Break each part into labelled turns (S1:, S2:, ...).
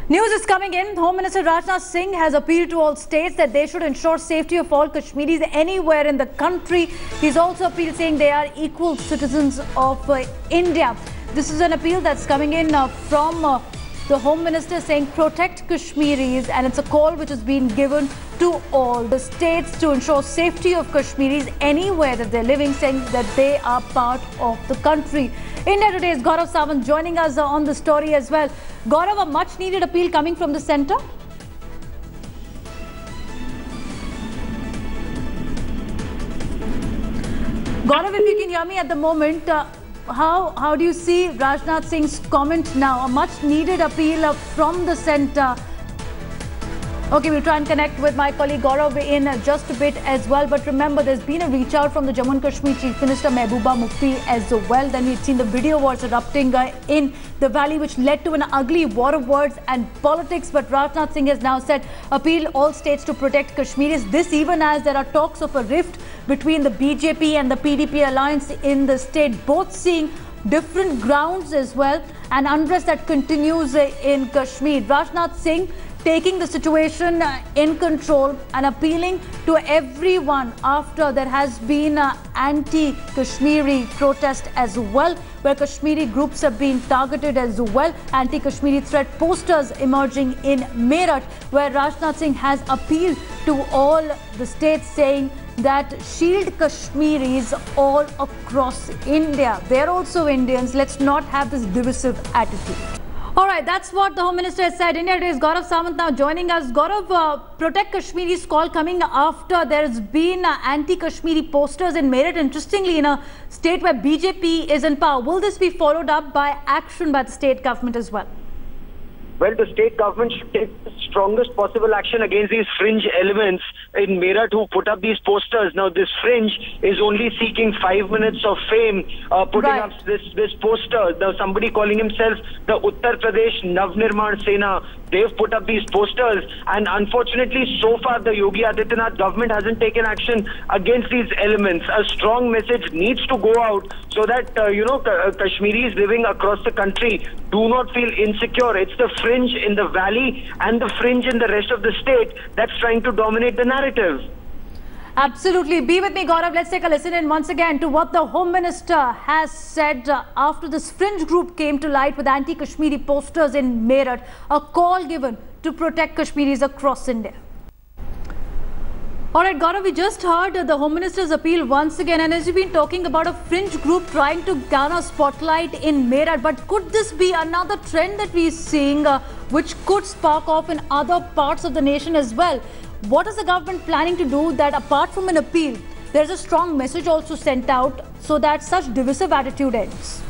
S1: News is coming in. Home Minister Rajnath Singh has appealed to all states that they should ensure safety of all Kashmiris anywhere in the country. He's also appealed saying they are equal citizens of India. This is an appeal that's coming in from the Home Minister saying protect Kashmiris, and it's a call which has been given to all the states to ensure safety of Kashmiris anywhere that they're living, saying that they are part of the country. India Today's Gaurav Sawant joining us on the story as well. Gaurav, a much needed appeal coming from the centre. Gaurav, if you can hear me at the moment, how do you see Rajnath Singh's comment now? A much needed appeal from the centre. Okay, we'll try and connect with my colleague Gaurav in just a bit as well. But remember, there's been a reach out from the Jammu and Kashmir Chief Minister Mehbooba Mufti as well. Then we've seen the video wars erupting in the valley, which led to an ugly war of words and politics. But Rajnath Singh has now said, appeal all states to protect Kashmiris. This even as there are talks of a rift between the BJP and the PDP alliance in the state, both seeing different grounds as well, and unrest that continues in Kashmir. Rajnath Singh taking the situation in control and appealing to everyone after there has been anti-Kashmiri protest as well, where Kashmiri groups have been targeted as well. Anti-Kashmiri threat posters emerging in Meerut, where Rajnath Singh has appealed to all the states saying that shield Kashmiris all across India. They're also Indians. Let's not have this divisive attitude. All right, that's what the Home Minister has said. India Today's Gaurav Sawant now joining us. Gaurav, Protect Kashmiri's call coming after there's been anti-Kashmiri posters in Meerut, interestingly in a state where BJP is in power. Will this be followed up by action by the state government as well?
S2: Well, the state government should take the strongest possible action against these fringe elements in Meerut who put up these posters. Now, this fringe is only seeking 5 minutes of fame, putting up this poster. Now, somebody calling himself the Uttar Pradesh Navnirman Sena, they've put up these posters. And unfortunately, so far, the Yogi Adityanath government hasn't taken action against these elements. A strong message needs to go out so that, Kashmiris living across the country do not feel insecure. It's the fringe in the valley and the fringe in the rest of the state that's trying to dominate the narrative.
S1: Absolutely. Be with me, Gaurav. Let's take a listen in once again to what the Home Minister has said after this fringe group came to light with anti-Kashmiri posters in Meerut. A call given to protect Kashmiris across India. All right, Gaurav, we just heard the Home Minister's appeal once again, and as you've been talking about a fringe group trying to garner spotlight in Meerut, but could this be another trend that we're seeing which could spark off in other parts of the nation as well? What is the government planning to do that apart from an appeal, there's a strong message also sent out so that such divisive attitude ends?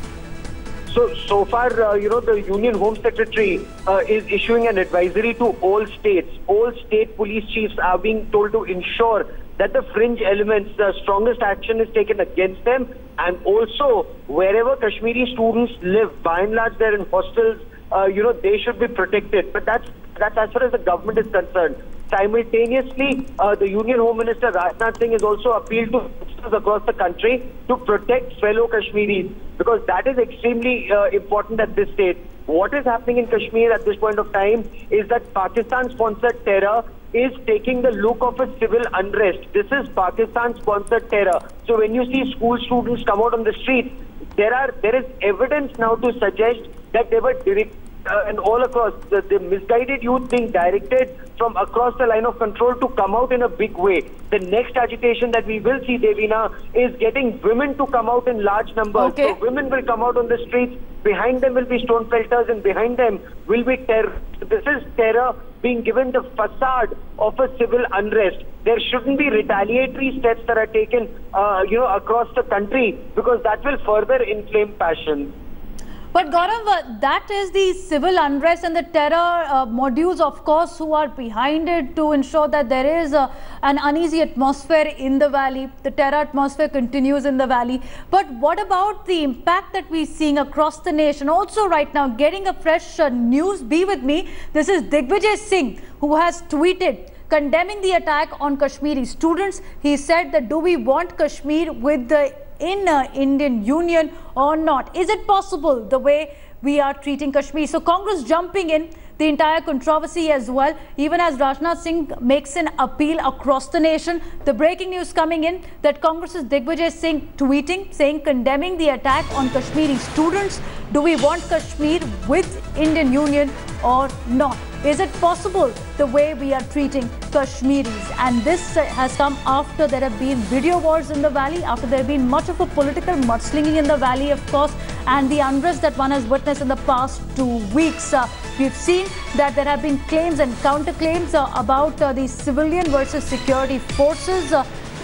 S2: So far, the Union Home Secretary is issuing an advisory to all states. All state police chiefs are being told to ensure that the fringe elements, the strongest action is taken against them. And also, wherever Kashmiri students live, by and large, they're in hostels, they should be protected. But that's as far as the government is concerned. Simultaneously, the Union Home Minister Rajnath Singh has also appealed to ministers across the country to protect fellow Kashmiris, because that is extremely important at this stage. What is happening in Kashmir at this point of time is that Pakistan-sponsored terror is taking the look of a civil unrest. This is Pakistan-sponsored terror. So when you see school students come out on the streets, there is evidence now to suggest that they were and all across, the misguided youth being directed from across the line of control to come out in a big way. The next agitation that we will see, Devina, is getting women to come out in large numbers.
S1: Okay.
S2: So women will come out on the streets, behind them will be stone pelters, and behind them will be terror. This is terror being given the facade of a civil unrest. There shouldn't be retaliatory steps that are taken, across the country, because that will further inflame passions.
S1: But Gaurav, that is the civil unrest and the terror modules, of course, who are behind it to ensure that there is an uneasy atmosphere in the valley. The terror atmosphere continues in the valley. But what about the impact that we're seeing across the nation? Also right now, getting a fresh news. Be with me. This is Digvijay Singh, who has tweeted condemning the attack on Kashmiri students. He said that, do we want Kashmir with the in Indian Union or not? Is it possible the way we are treating Kashmir. So Congress jumping in the entire controversy as well, even as Rajnath Singh makes an appeal across the nation. The breaking news coming in that Congress's Digvijay Singh tweeting, saying, condemning the attack on Kashmiri students. Do we want Kashmir with Indian Union or not? Is it possible the way we are treating Kashmiris? And this has come after there have been video wars in the valley, after there have been much of a political mudslinging in the valley, of course, and the unrest that one has witnessed in the past 2 weeks. We've seen that there have been claims and counterclaims about the civilian versus security forces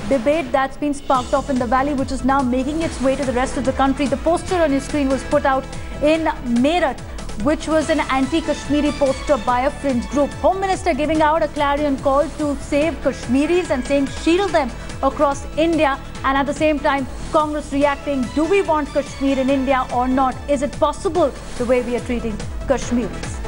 S1: debate that's been sparked off in the valley, which is now making its way to the rest of the country. The poster on your screen was put out in Meerut, which was an anti-Kashmiri poster by a fringe group. Home Minister giving out a clarion call to save Kashmiris and saying shield them across India, and at the same time Congress reacting, do we want Kashmir in India or not? Is it possible the way we are treating Kashmiris?